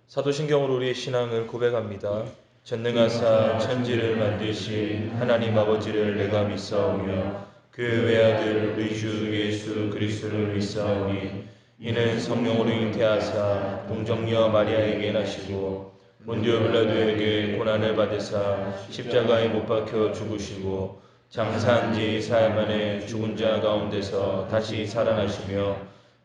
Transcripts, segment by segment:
사도신경으로 우리의 신앙을 고백합니다. 전능하사 천지를 만드신 하나님 아버지를 내가 믿사오며 그 외아들 우리 주 예수 그리스도를 믿사오니 이는 성령으로 잉태하사 동정녀 마리아에게 나시고 본디오 빌라도에게 고난을 받으사 십자가에 못 박혀 죽으시고 장사한 지 사흘 만에 죽은 자 가운데서 다시 살아나시며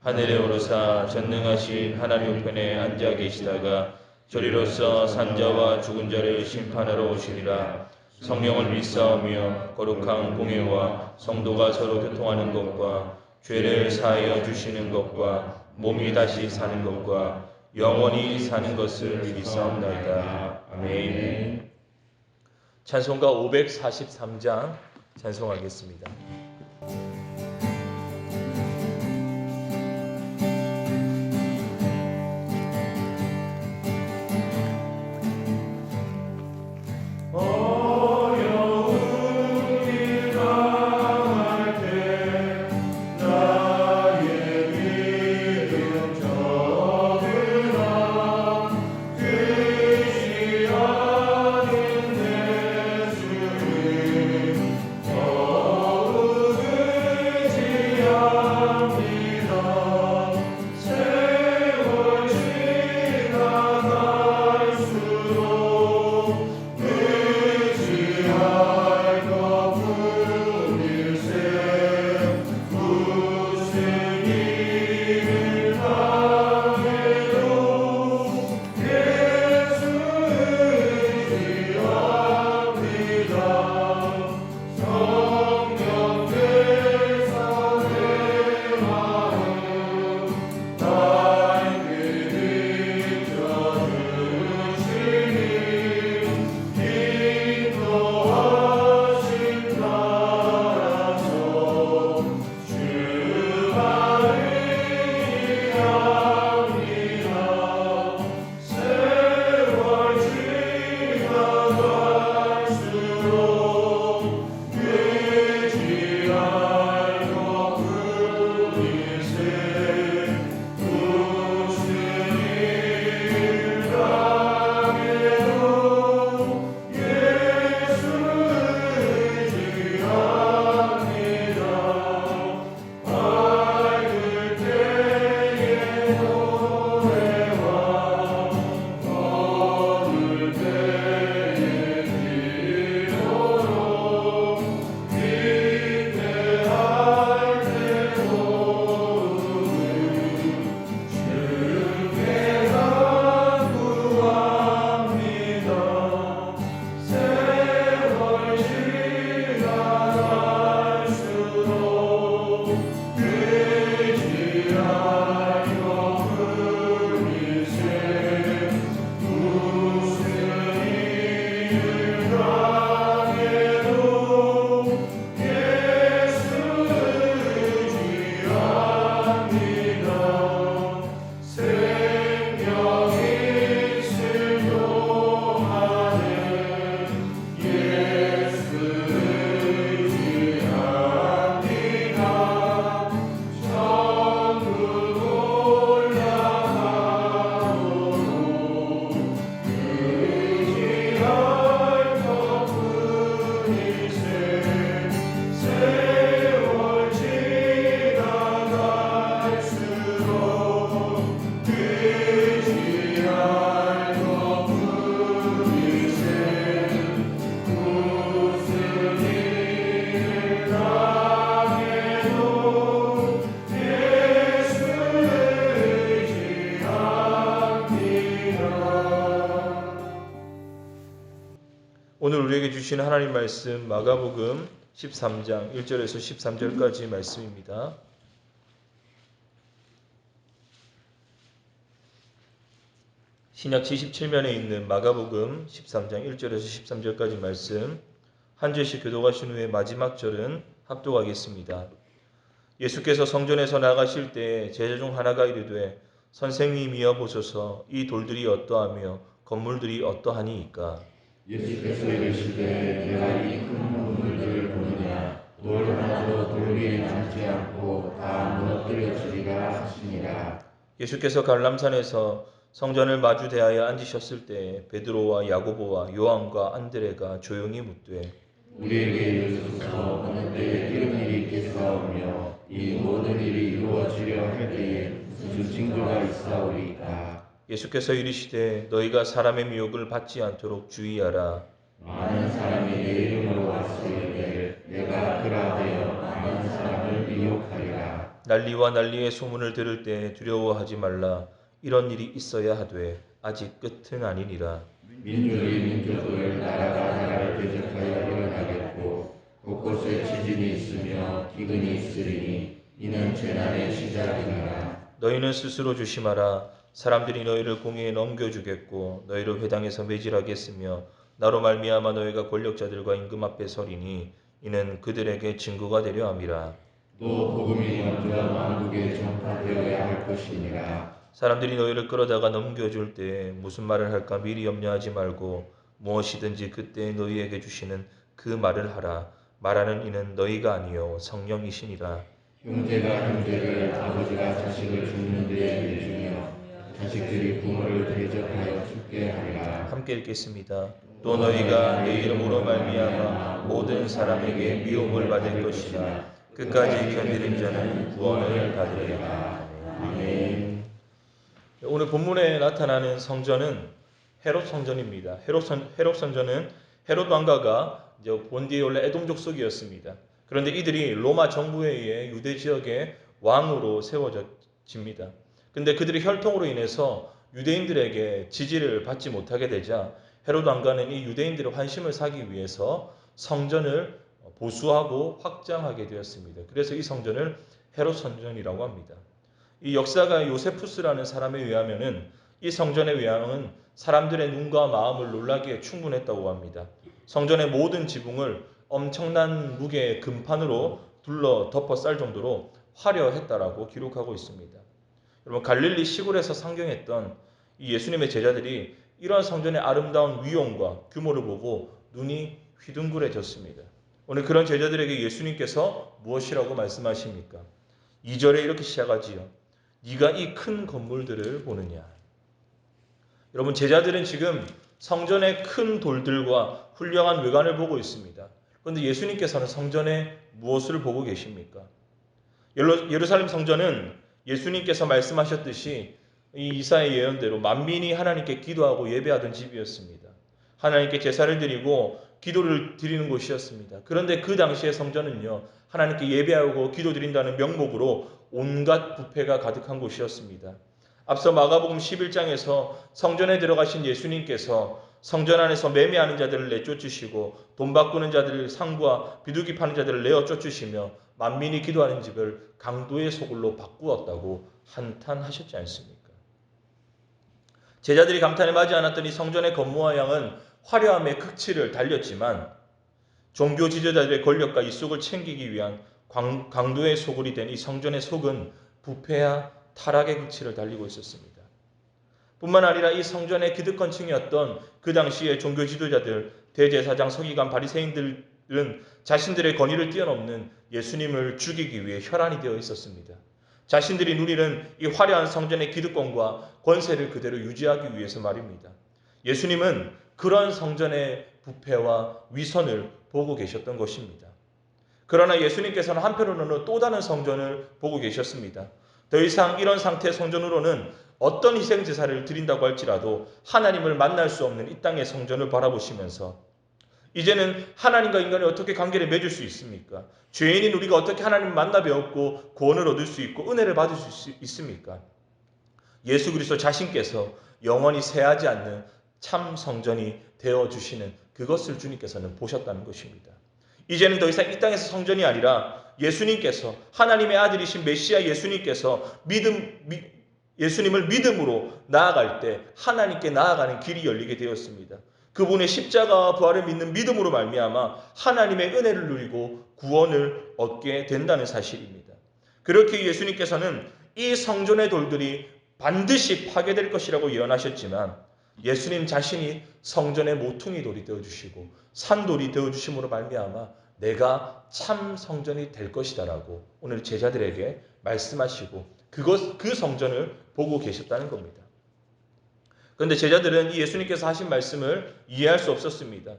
하늘에 오르사 전능하신 하나님 우편에 앉아 계시다가 저리로서 산자와 죽은 자를 심판하러 오시리라. 성령을 믿사오며 거룩한 공예와 성도가 서로 교통하는 것과 죄를 사하여 주시는 것과 몸이 다시 사는 것과 영원히 사는 것을 믿사옵나이다. 아멘. 찬송가 543장 찬송하겠습니다. 오늘 우리에게 주신 하나님 말씀 마가복음 13장 1절에서 13절까지 말씀입니다. 신약 77면에 있는 마가복음 13장 1절에서 13절까지 말씀 한 절씩 교독하신 후에 마지막 절은 합독하겠습니다. 예수께서 성전에서 나가실 때 제자 중 하나가 이르되 선생님이여 보소서 이 돌들이 어떠하며 건물들이 어떠하니이까. 예수께서 이르시되 내가 이 큰 건물들을 보느냐 돌 하나도 돌 위에 남지 않고 다 무너뜨려지리라 하시니라. 예수께서 갈람산에서 성전을 마주 대하여 앉으셨을 때 베드로와 야고보와 요한과 안드레가 조용히 묻되 우리에게 이르소서 어느 때에 이런 일이 있겠사오며 이 모든 일이 이루어지려 할 때에 무슨 징조가 있사오리까. 예수께서 이르시되 너희가 사람의 미혹을 받지 않도록 주의하라. 많은 사람이 내 이름으로 왔으되 내가 그라하여 많은 사람을 미혹하리라. 난리와 난리의 소문을 들을 때 두려워하지 말라. 이런 일이 있어야 하되 아직 끝은 아니니라. 민족이 민족을 나라가 나라를 대적하여 일어나겠고 곳곳에 지진이 있으며 기근이 있으리니 이는 재난의 시작이니라. 너희는 스스로 조심하라. 사람들이 너희를 공회에 넘겨주겠고 너희를 회당에서 매질하겠으며 나로 말미암아 너희가 권력자들과 임금 앞에 서리니 이는 그들에게 증거가 되려 함이라. 또 복음이 먼저 만국에 전파되어야 할 것이니라. 사람들이 너희를 끌어다가 넘겨줄 때 무슨 말을 할까 미리 염려하지 말고 무엇이든지 그때 너희에게 주시는 그 말을 하라. 말하는 이는 너희가 아니요 성령이시니라. 형제가 형제를 아버지가 자식을 죽는 데에 내주며 자식들이 부모를 대적하여 죽게 하리라. 함께 읽겠습니다. 또 너희가 내 이름으로 말미암아 모든 사람에게 미움을 받을 것이나 끝까지 견디는 자는 구원을 받으리라. 아멘. 오늘 본문에 나타나는 성전은 헤롯 성전입니다. 헤롯 성전은 헤롯 왕가가 본디의 원래 에돔 족속이었습니다. 그런데 이들이 로마 정부에 의해 유대 지역의 왕으로 세워집니다. 근데 그들의 혈통으로 인해서 유대인들에게 지지를 받지 못하게 되자 헤롯 왕가는 이 유대인들의 환심을 사기 위해서 성전을 보수하고 확장하게 되었습니다. 그래서 이 성전을 헤롯 성전이라고 합니다. 이 역사가 요세푸스라는 사람에 의하면은 이 성전의 외양은 사람들의 눈과 마음을 놀라기에 충분했다고 합니다. 성전의 모든 지붕을 엄청난 무게의 금판으로 둘러 덮어 쌀 정도로 화려했다라고 기록하고 있습니다. 여러분 갈릴리 시골에서 상경했던 이 예수님의 제자들이 이런 성전의 아름다운 위용과 규모를 보고 눈이 휘둥그레졌습니다. 오늘 그런 제자들에게 예수님께서 무엇이라고 말씀하십니까? 2절에 이렇게 시작하지요. 네가 이 큰 건물들을 보느냐. 여러분 제자들은 지금 성전의 큰 돌들과 훌륭한 외관을 보고 있습니다. 그런데 예수님께서는 성전에 무엇을 보고 계십니까? 예루살렘 성전은 예수님께서 말씀하셨듯이 이 이사의 예언대로 만민이 하나님께 기도하고 예배하던 집이었습니다. 하나님께 제사를 드리고 기도를 드리는 곳이었습니다. 그런데 그 당시의 성전은요, 하나님께 예배하고 기도 드린다는 명목으로 온갖 부패가 가득한 곳이었습니다. 앞서 마가복음 11장에서 성전에 들어가신 예수님께서 성전 안에서 매매하는 자들을 내쫓으시고 돈 바꾸는 자들을 상부와 비둘기 파는 자들을 내어 쫓으시며 만민이 기도하는 집을 강도의 소굴로 바꾸었다고 한탄하셨지 않습니까? 제자들이 감탄에 맞지 않았던 이 성전의 건모와 양은 화려함의 극치를 달렸지만 종교 지도자들의 권력과 이속을 챙기기 위한 강도의 소굴이 된 이 성전의 속은 부패와 타락의 극치를 달리고 있었습니다. 뿐만 아니라 이 성전의 기득권층이었던 그 당시의 종교 지도자들, 대제사장, 서기관, 바리새인들은 자신들의 권위를 뛰어넘는 예수님을 죽이기 위해 혈안이 되어 있었습니다. 자신들이 누리는 이 화려한 성전의 기득권과 권세를 그대로 유지하기 위해서 말입니다. 예수님은 그런 성전의 부패와 위선을 보고 계셨던 것입니다. 그러나 예수님께서는 한편으로는 또 다른 성전을 보고 계셨습니다. 더 이상 이런 상태의 성전으로는 어떤 희생제사를 드린다고 할지라도 하나님을 만날 수 없는 이 땅의 성전을 바라보시면서 이제는 하나님과 인간이 어떻게 관계를 맺을 수 있습니까? 죄인인 우리가 어떻게 하나님을 만나 배웠고 구원을 얻을 수 있고 은혜를 받을 수 있습니까? 예수 그리스도 자신께서 영원히 쇠하지 않는 참 성전이 되어주시는 그것을 주님께서는 보셨다는 것입니다. 이제는 더 이상 이 땅에서 성전이 아니라 예수님께서 하나님의 아들이신 메시아 예수님께서 예수님을 믿음으로 나아갈 때 하나님께 나아가는 길이 열리게 되었습니다. 그분의 십자가와 부활을 믿는 믿음으로 말미암아 하나님의 은혜를 누리고 구원을 얻게 된다는 사실입니다. 그렇게 예수님께서는 이 성전의 돌들이 반드시 파괴될 것이라고 예언하셨지만 예수님 자신이 성전의 모퉁이 돌이 되어주시고 산돌이 되어주심으로 말미암아 내가 참 성전이 될 것이다라고 오늘 제자들에게 말씀하시고 그 성전을 보고 계셨다는 겁니다. 그런데 제자들은 이 예수님께서 하신 말씀을 이해할 수 없었습니다.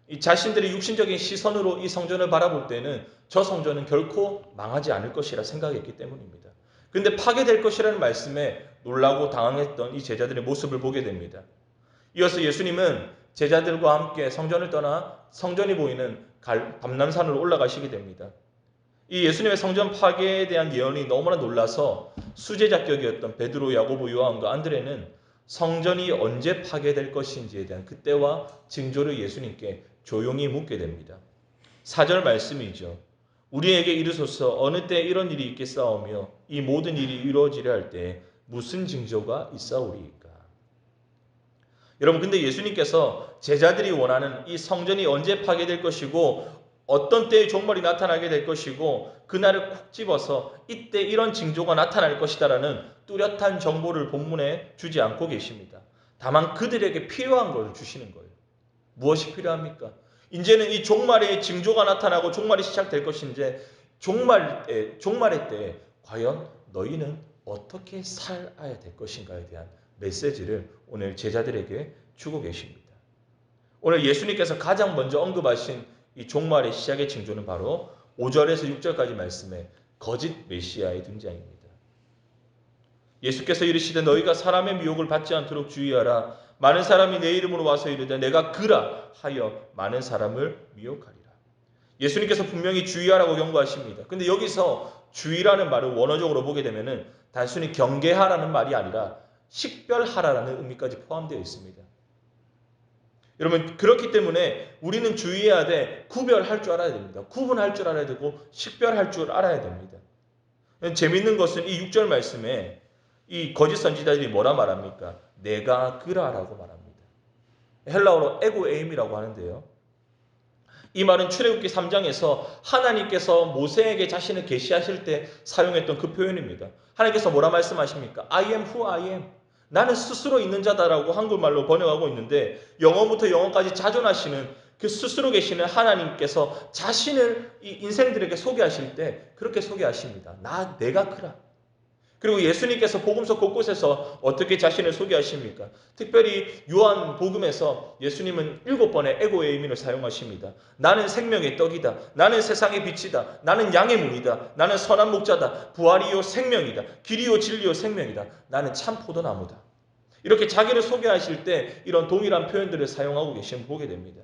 이 자신들의 육신적인 시선으로 이 성전을 바라볼 때는 저 성전은 결코 망하지 않을 것이라 생각했기 때문입니다. 그런데 파괴될 것이라는 말씀에 놀라고 당황했던 이 제자들의 모습을 보게 됩니다. 이어서 예수님은 제자들과 함께 성전을 떠나 성전이 보이는 감람산으로 올라가시게 됩니다. 이 예수님의 성전 파괴에 대한 예언이 너무나 놀라서 수제자격이었던 베드로, 야고보, 요한과 안드레는 성전이 언제 파괴될 것인지에 대한 그때와 징조를 예수님께 조용히 묻게 됩니다. 4절 말씀이죠. 우리에게 이르소서 어느 때 이런 일이 있겠사오며 이 모든 일이 이루어지려 할 때 무슨 징조가 있사오리이까. 여러분, 근데 예수님께서 제자들이 원하는 이 성전이 언제 파괴될 것이고 어떤 때의 종말이 나타나게 될 것이고 그날을 콕 집어서 이때 이런 징조가 나타날 것이다라는 뚜렷한 정보를 본문에 주지 않고 계십니다. 다만 그들에게 필요한 걸 주시는 거예요. 무엇이 필요합니까? 이제는 이 종말의 징조가 나타나고 종말이 시작될 것인데 종말의 때에 과연 너희는 어떻게 살아야 될 것인가에 대한 메시지를 오늘 제자들에게 주고 계십니다. 오늘 예수님께서 가장 먼저 언급하신 이 종말의 시작의 징조는 바로 5절에서 6절까지 말씀에 거짓 메시아의 등장입니다. 예수께서 이르시되 너희가 사람의 미혹을 받지 않도록 주의하라. 많은 사람이 내 이름으로 와서 이르되 내가 그라 하여 많은 사람을 미혹하리라. 예수님께서 분명히 주의하라고 경고하십니다. 근데 여기서 주의라는 말을 원어적으로 보게 되면은 단순히 경계하라는 말이 아니라 식별하라는 의미까지 포함되어 있습니다. 여러분, 그렇기 때문에 우리는 주의해야 돼. 구별할 줄 알아야 됩니다. 구분할 줄 알아야 되고 식별할 줄 알아야 됩니다. 재미있는 것은 이 6절 말씀에 이 거짓 선지자들이 뭐라 말합니까? 내가 그라라고 말합니다. 헬라어로 에고에임이라고 하는데요. 이 말은 출애굽기 3장에서 하나님께서 모세에게 자신을 계시하실 때 사용했던 그 표현입니다. 하나님께서 뭐라 말씀하십니까? I am who I am. 나는 스스로 있는 자다라고 한국말로 번역하고 있는데 영어부터 영어까지 자존하시는 그 스스로 계시는 하나님께서 자신을 이 인생들에게 소개하실 때 그렇게 소개하십니다. 내가 그라. 그리고 예수님께서 복음서 곳곳에서 어떻게 자신을 소개하십니까? 특별히 요한 복음에서 예수님은 7번의 에고에이민을 사용하십니다. 나는 생명의 떡이다. 나는 세상의 빛이다. 나는 양의 문이다. 나는 선한 목자다. 부활이요 생명이다. 길이요 진리요 생명이다. 나는 참 포도나무다. 이렇게 자기를 소개하실 때 이런 동일한 표현들을 사용하고 계시면 보게 됩니다.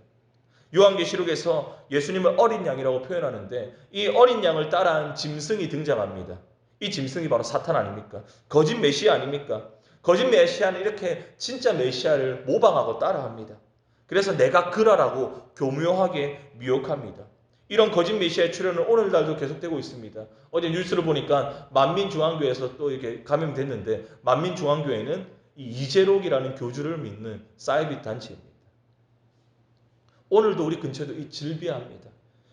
요한계시록에서 예수님을 어린 양이라고 표현하는데 이 어린 양을 따라한 짐승이 등장합니다. 이 짐승이 바로 사탄 아닙니까? 거짓 메시아 아닙니까? 거짓 메시아는 이렇게 진짜 메시아를 모방하고 따라합니다. 그래서 내가 그라라고 교묘하게 미혹합니다. 이런 거짓 메시아의 출현은 오늘날도 계속되고 있습니다. 어제 뉴스를 보니까 만민중앙교회에서 또 이렇게 감염됐는데 만민중앙교회는 이 이재록이라는 교주를 믿는 사이비 단체입니다. 오늘도 우리 근처에도 이 질비합니다.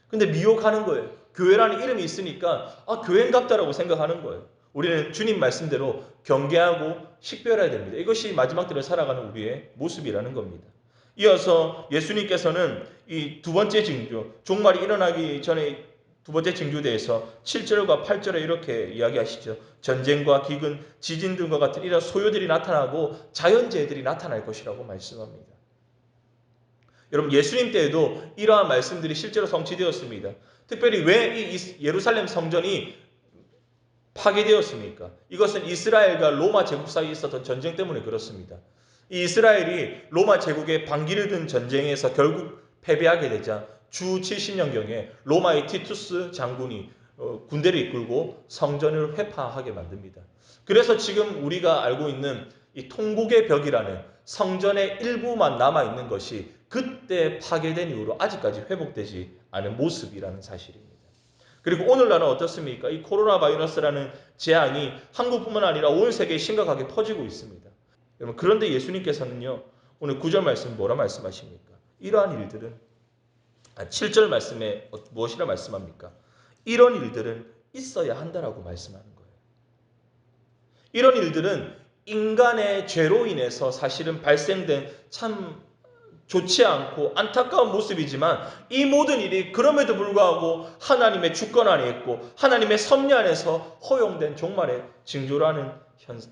근데 미혹하는 거예요. 교회라는 이름이 있으니까 교회인갑다라고 생각하는 거예요. 우리는 주님 말씀대로 경계하고 식별해야 됩니다. 이것이 마지막 때를 살아가는 우리의 모습이라는 겁니다. 이어서 예수님께서는 이 두 번째 징조, 종말이 일어나기 전에 두 번째 징조에 대해서 7절과 8절에 이렇게 이야기하시죠. 전쟁과 기근, 지진 등과 같은 이런 소요들이 나타나고 자연재해들이 나타날 것이라고 말씀합니다. 여러분, 예수님 때에도 이러한 말씀들이 실제로 성취되었습니다. 특별히 왜 이 예루살렘 성전이 파괴되었습니까? 이것은 이스라엘과 로마 제국 사이에 있었던 전쟁 때문에 그렇습니다. 이 이스라엘이 로마 제국의 반기를 든 전쟁에서 결국 패배하게 되자 주 70년경에 로마의 티투스 장군이 군대를 이끌고 성전을 회파하게 만듭니다. 그래서 지금 우리가 알고 있는 이 통곡의 벽이라는 성전의 일부만 남아있는 것이 그때 파괴된 이후로 아직까지 회복되지 않은 모습이라는 사실입니다. 그리고 오늘날은 어떻습니까? 이 코로나 바이러스라는 재앙이 한국뿐만 아니라 온 세계에 심각하게 퍼지고 있습니다. 여러분, 그런데 예수님께서는요, 오늘 9절 말씀 뭐라 말씀하십니까? 이러한 일들은 7절 말씀에 무엇이라 말씀합니까? 이런 일들은 있어야 한다라고 말씀하는 거예요. 이런 일들은 인간의 죄로 인해서 사실은 발생된 참 좋지 않고 안타까운 모습이지만 이 모든 일이 그럼에도 불구하고 하나님의 주권 안에 있고 하나님의 섭리 안에서 허용된 종말의 징조라는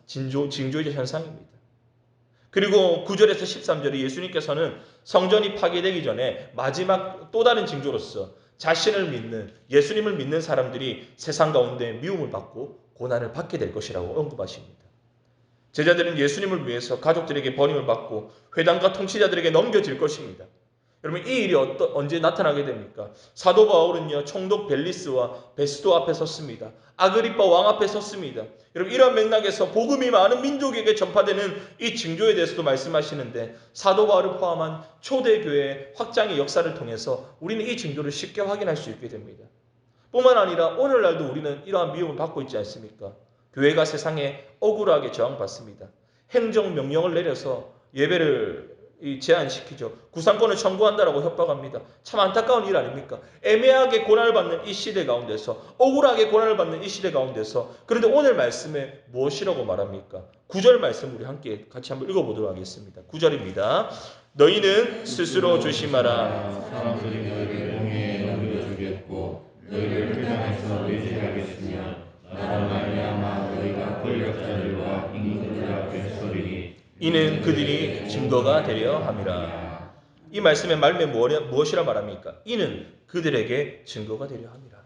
징조이자 현상입니다. 그리고 9절에서 13절에 예수님께서는 성전이 파괴되기 전에 마지막 또 다른 징조로서 자신을 믿는, 예수님을 믿는 사람들이 세상 가운데 미움을 받고 고난을 받게 될 것이라고 언급하십니다. 제자들은 예수님을 위해서 가족들에게 버림을 받고 회당과 통치자들에게 넘겨질 것입니다. 여러분, 이 일이 언제 나타나게 됩니까? 사도 바울은요, 총독 벨리스와 베스도 앞에 섰습니다. 아그리빠 왕 앞에 섰습니다. 여러분, 이런 맥락에서 복음이 많은 민족에게 전파되는 이 징조에 대해서도 말씀하시는데, 사도 바울을 포함한 초대교회 확장의 역사를 통해서 우리는 이 징조를 쉽게 확인할 수 있게 됩니다. 뿐만 아니라 오늘날도 우리는 이러한 미움을 받고 있지 않습니까? 교회가 세상에 억울하게 저항받습니다. 행정명령을 내려서 예배를 제한시키죠. 구상권을 청구한다라고 협박합니다. 참 안타까운 일 아닙니까? 애매하게 고난을 받는 이 시대 가운데서, 억울하게 고난을 받는 이 시대 가운데서, 그런데 오늘 말씀에 무엇이라고 말합니까? 9절 말씀 우리 함께 같이 한번 읽어보도록 하겠습니다. 9절입니다. 너희는 스스로 조심하라. 사람들이 너희를 공회에 넘겨주겠고 너희를 회당에서 매질하겠으며 나로 말미암아 너희가 권력자들과 임금들 앞에 서리니 이는 그들이 증거가 되려 함이라. 이 말씀의 말미에 무엇이라 말합니까? 이는 그들에게 증거가 되려 함이라.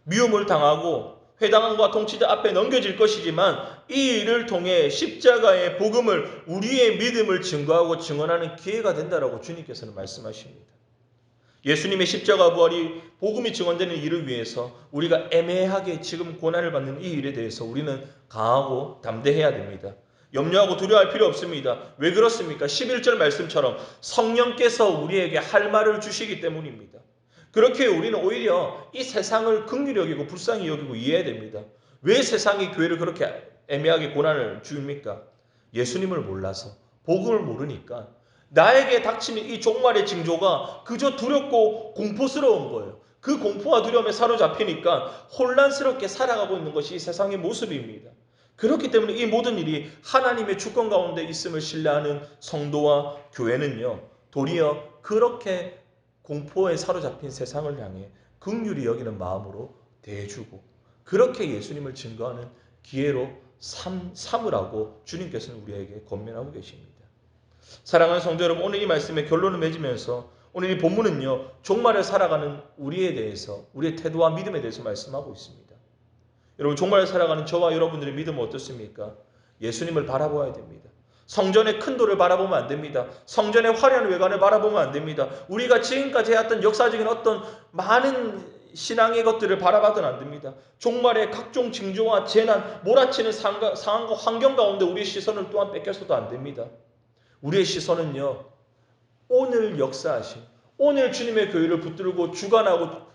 미움을 당하고 회당과 통치자 앞에 넘겨질 것이지만 이 일을 통해 십자가의 복음을, 우리의 믿음을 증거하고 증언하는 기회가 된다라고 주님께서는 말씀하십니다. 예수님의 십자가 부활이 복음이 증언되는 일을 위해서 우리가 애매하게 지금 고난을 받는 이 일에 대해서 우리는 강하고 담대해야 됩니다. 염려하고 두려워할 필요 없습니다. 왜 그렇습니까? 11절 말씀처럼 성령께서 우리에게 할 말을 주시기 때문입니다. 그렇게 우리는 오히려 이 세상을 긍휼히 여기고 불쌍히 여기고 이해해야 됩니다. 왜 세상이 교회를 그렇게 애매하게 고난을 줍니까? 예수님을 몰라서, 복음을 모르니까 나에게 닥치는 이 종말의 징조가 그저 두렵고 공포스러운 거예요. 그 공포와 두려움에 사로잡히니까 혼란스럽게 살아가고 있는 것이 이 세상의 모습입니다. 그렇기 때문에 이 모든 일이 하나님의 주권 가운데 있음을 신뢰하는 성도와 교회는요, 도리어 그렇게 공포에 사로잡힌 세상을 향해 긍휼히 여기는 마음으로 대해주고 그렇게 예수님을 증거하는 기회로 삼으라고 주님께서는 우리에게 권면하고 계십니다. 사랑하는 성도 여러분, 오늘 이 말씀의 결론을 맺으면서 오늘 이 본문은요, 종말을 살아가는 우리에 대해서, 우리의 태도와 믿음에 대해서 말씀하고 있습니다. 여러분, 종말을 살아가는 저와 여러분들의 믿음은 어떻습니까? 예수님을 바라보아야 됩니다. 성전의 큰 돌을 바라보면 안 됩니다. 성전의 화려한 외관을 바라보면 안 됩니다. 우리가 지금까지 해왔던 역사적인 어떤 많은 신앙의 것들을 바라봐서는 안 됩니다. 종말의 각종 징조와 재난, 몰아치는 상황과 환경 가운데 우리의 시선을 또한 뺏겨서도 안 됩니다. 우리의 시선은요, 오늘 역사하신, 오늘 주님의 교회를 붙들고 주관하고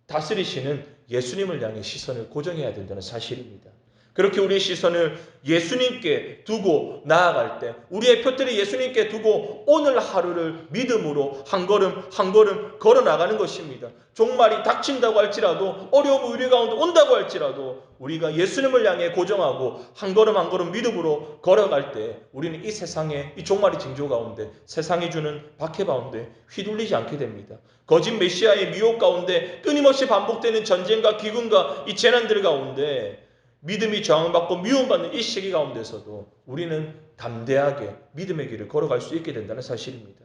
다스리시는 예수님을 향해 시선을 고정해야 된다는 사실입니다. 그렇게 우리의 시선을 예수님께 두고 나아갈 때, 우리의 표들이 예수님께 두고 오늘 하루를 믿음으로 한 걸음 한 걸음 걸어 나가는 것입니다. 종말이 닥친다고 할지라도, 어려움 위기 가운데 온다고 할지라도 우리가 예수님을 향해 고정하고 한 걸음 한 걸음 믿음으로 걸어갈 때 우리는 이 세상의 이 종말의 징조 가운데, 세상이 주는 박해 가운데 휘둘리지 않게 됩니다. 거짓 메시아의 미혹 가운데 끊임없이 반복되는 전쟁과 기근과 이 재난들 가운데 믿음이 저항받고 미움받는 이 시기 가운데서도 우리는 담대하게 믿음의 길을 걸어갈 수 있게 된다는 사실입니다.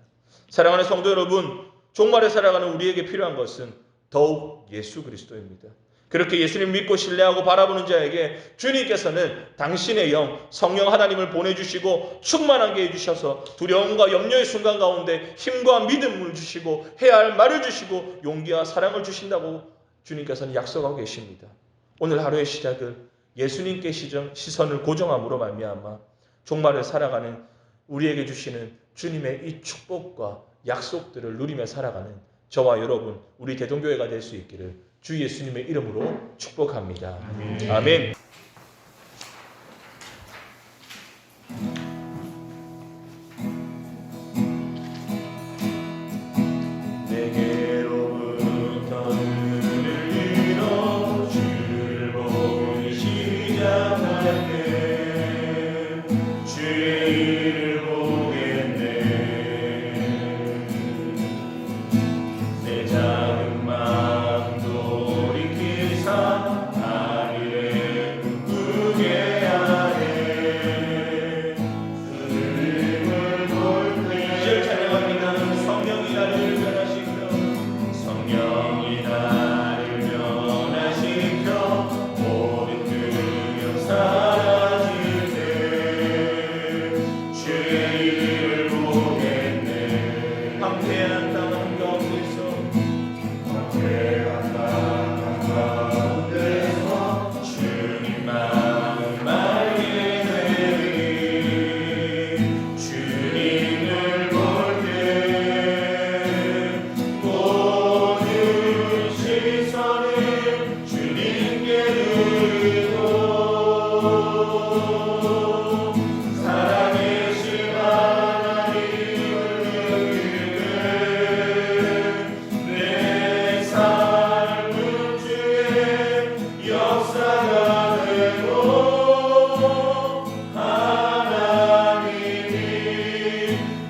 사랑하는 성도 여러분, 종말에 살아가는 우리에게 필요한 것은 더욱 예수 그리스도입니다. 그렇게 예수님 믿고 신뢰하고 바라보는 자에게 주님께서는 당신의 영, 성령 하나님을 보내주시고 충만하게 해주셔서 두려움과 염려의 순간 가운데 힘과 믿음을 주시고 해야 할 말을 주시고 용기와 사랑을 주신다고 주님께서는 약속하고 계십니다. 오늘 하루의 시작을 예수님께 시선을 고정함으로 말미암아 종말을 살아가는 우리에게 주시는 주님의 이 축복과 약속들을 누리며 살아가는 저와 여러분, 우리 대동교회가 될 수 있기를 주 예수님의 이름으로 축복합니다. 아멘. 내게로부터 눈을 들어 주를 보기 시작할게 주의 일을 보겠네 내 작은 마음 돌이키사 하늘의 태안 땅 가운데서 태안 땅 가운데서 주님 마음 알게 되리 주님을 볼 때 모든 시선을 주님께 드리고 살아계신 하나님을 느낄 때내 삶은 주의 역사가 되고 하나님이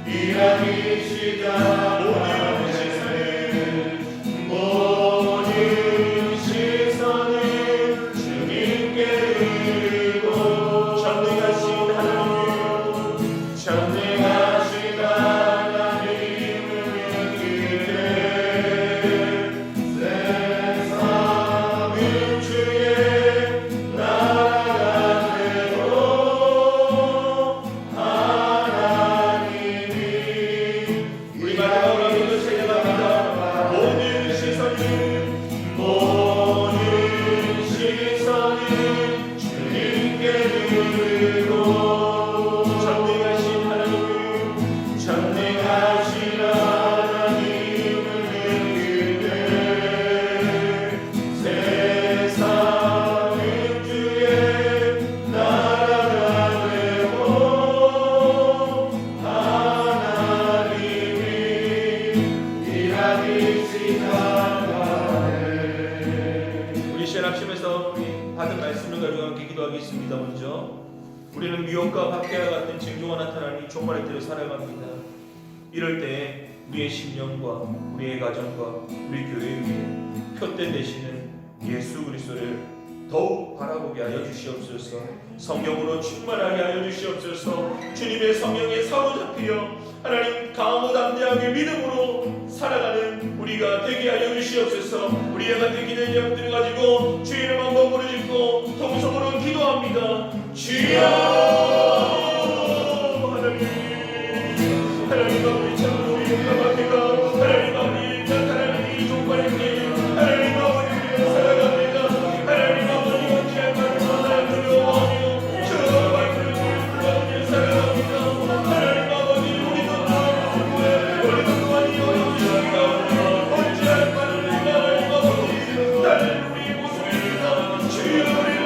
일하기 시작하는 모든 시선을 주님께 드리고 전능하신 하나님 전능하신 하나님을 느낄 때 세상은 주의 나라가 되고 하나님이 우리 마지막으로 기도 시작합니다. 모든 시선을 주님께 드리고 전능하신 하나님을 느낄 때 세상은 주의 나라가 되고 하나님이 일하기 시작하네. 우리 시연합심에서 우리 받은 말씀을 가지고 함께 기도하겠습니다. 먼저 우리는 미혹과 박해와 같은 징조가 나타나니 종말의 때로 살아갑니다. 이럴 때 우리의 심령과 우리의 가정과 우리 교회 위에 표대 되시는 예수 그리스도를 더욱 바라보게 하여 주시옵소서. 성령으로 충만하게 하여 주시옵소서. 주님의 성령에 사로잡히려 하나님 강하고 담대하게 믿음으로 살아가는 우리가 되게 하여 주시옵소서. 우리의 같은 기도의 제목들을 가지고 주의 이름 한번 부르짖고 통성으로 기도합니다. 주여 하나님 아버지 참으로 우리 용감합니다. 하나님 아버지 하나님 종말의 길 하나님 아버지 살아갑니다. 하나님 아버지 어찌할 말을 날 두려워하며 저 말씀을 불러오며 살아갑니다. 하나님 아버지 우리도 또한 이 어려운 시간 가운데 어찌할 말을 하나님 아버지 나는 우리 모습입니다. 주여 우리를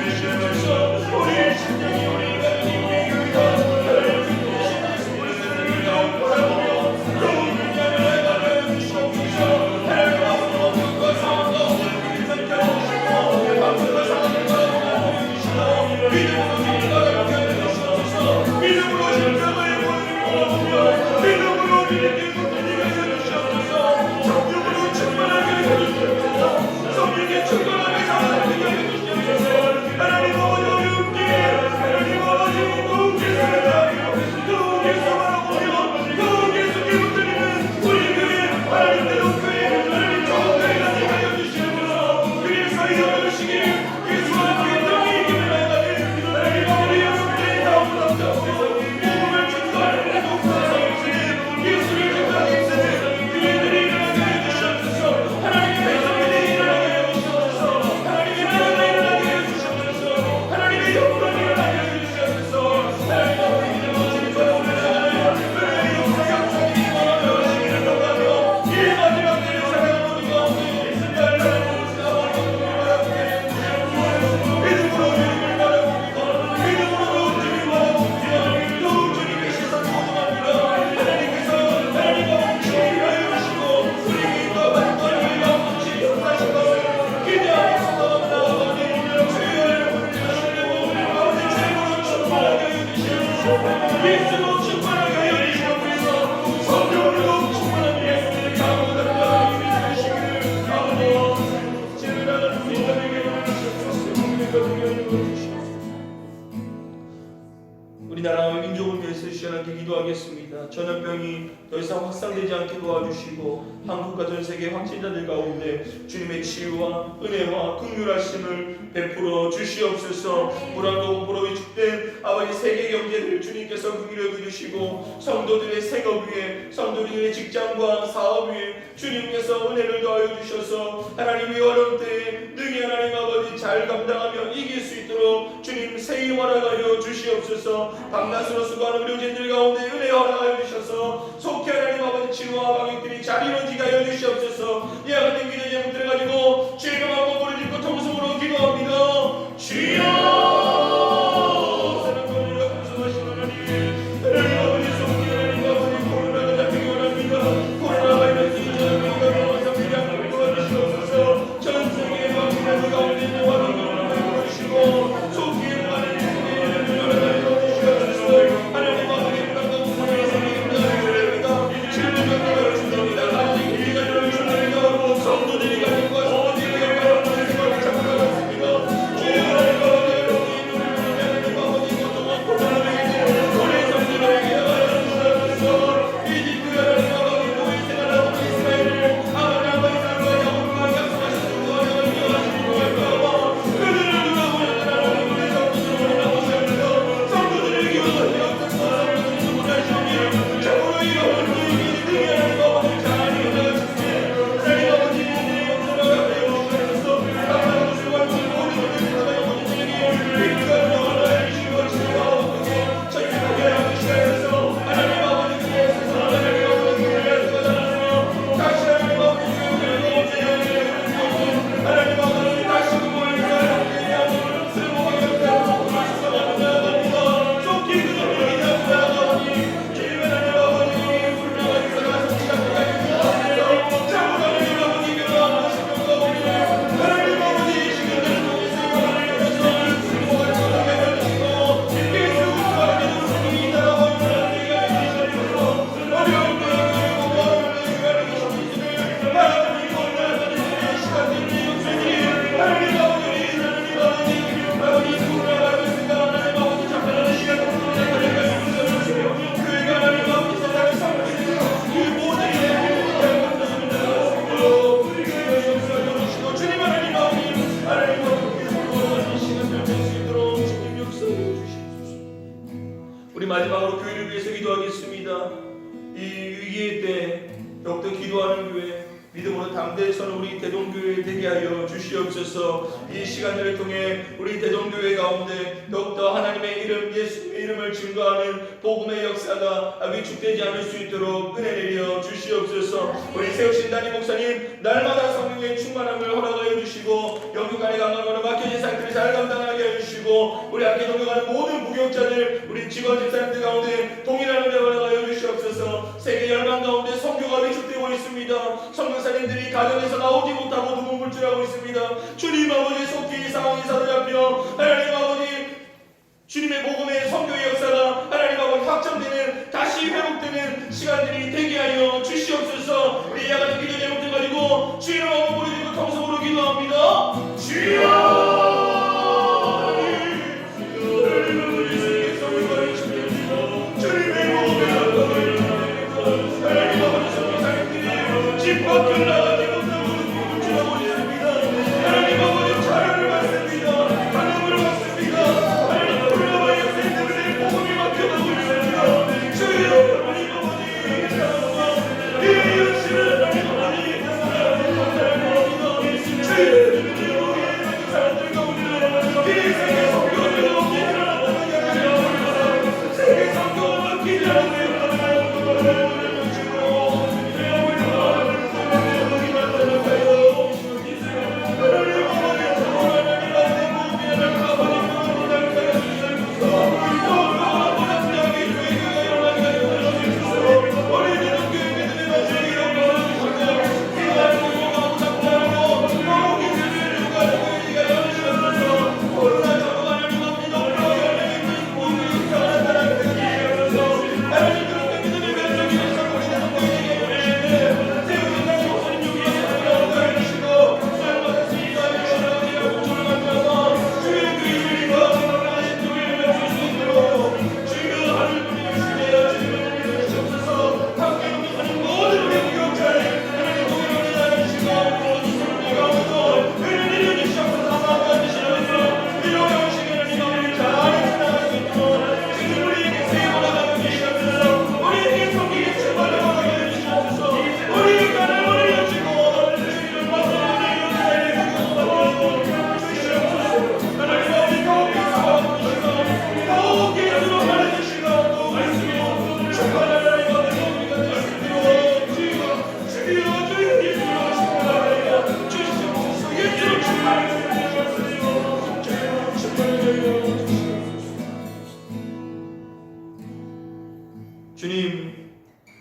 주시옵소서. 우리의 심령에 기도하겠습니다. 전염병이 더 이상 확산되지 않게 도와주시고 한국과 전 세계 확진자들 가운데 주님의 치유와 은혜와 긍휼하심을 베풀어 주시옵소서. 불안과 공포로 위축된 아버지 세계 경제를 주님께서 긍휼히 여겨주시고 성도들의 생업 위에, 성도들의 직장과 사업 위에 주님께서 은혜를 더하여 주셔서 하나님의 어려운 때에 능히 하나님 아버지 잘 감당하며 이길 수 있도록 주님 세히 허락하여 주시옵소서. 밤낮으로 수고하는 의료진들 가운데 은혜 허락하여 주셔서 속히 하나님 아버지 치료와 방역들이 잘 이루어지게 하여 주시옵소서. 이와 같은 기도 제목들을 가지고 주의가 한번 부르짖고 통성으로 기도합니다. 주여 사랑하는 약속하신 하나님, 하나님 아버지 속히 하나님 아버지 코로나가 잡히기 원합니다. 코로나 바이러스 전염병과 감염병 약을 도와주시옵소서. 전 세계의 방문하는 가운데 있는 환원을 도와주시고 속히 하나님 주님의 연락을 도와주시옵소서. 하나님 아버지 불안과 공포를 섬깁니다. 질문 경고를 주십니다. 간증 기회가 주십니다. 성도들이 가진 것을 마지막으로 교회를 위해서 기도하겠습니다. 이 위기의 때 더욱더 기도하는 교회, 믿음으로 담대히 서는 우리 대동교회 되게 하여 주시옵소서. 이 시간들을 통해 우리 대동교회 가운데 더욱더 하나님의 이름, 예수님의 이름을 증거하는 복음의 역사가 위축되지 않을 수 있도록 은혜 내려 주시옵소서. 우리 세우신 담임 목사님 날마다 성령의 충만함을 허락하여 주시고 영육간의 강건으로 맡겨진 상태를 잘 감당하게 하여 주시고 우리 함께 동역하는 모든 부교육자들, 우리 직원 집사님들 가운데 동일한 은혜 허락하여 주시옵소서. 세계 열방 가운데 선교가 위축되고 있습니다. 선교사님들이 가정에서 나오지 못하고 눈물질하고 있습니다. 주님 아버지 속히 이 상황이 사로잡혀 하나님 아버지 주님의 복음의 선교의 역사가 하나님 아버지 확정되는, 다시 회복되는 시간들이 되게 하여 주시옵소서. 우리 야간의 기도 제목들 가지고 주의 이름으로 부르짖고 통성으로 기도합니다. 주여 집 밖을 나가지 못하고 눈물질하고 있습니다. 하나님 아버지 자유를 받습니다. 하나님을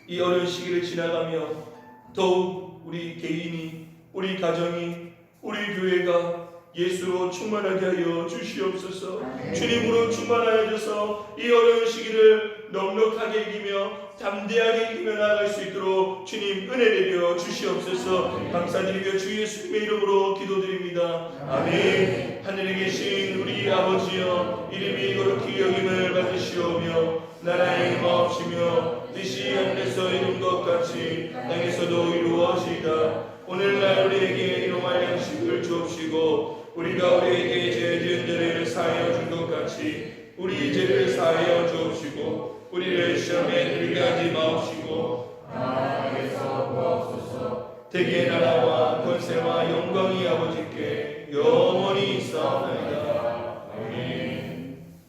이 어려운 시기를 지나가며 더욱 우리 개인이, 우리 가정이, 우리 교회가 예수로 충만하게 하여 주시옵소서. 주님으로 충만하여져서 이 어려운 시기를 넉넉하게 이기며 담대하게 이기며 나아갈 수 있도록 주님 은혜 내려 주시옵소서. 감사드리며 주 예수님의 이름으로 기도드립니다. 아멘. 하늘에 계신 우리 아버지여, 이름이 거룩히 여김을 받으시오며 나라의 임하옵시며 뜻이 하늘에서 이룬 것 같이 땅에서도 이루어지이다. 오늘날 우리에게 일용할 양식을 주옵시고 우리가 우리에게 죄 지은 자를 사하여 준 것 같이 우리 죄를 사하여 주옵시고 우리를 시험에 들게 하지 마옵시고 하나님께서 구하옵소서. 대개 나라와 권세와 영광이 아버지께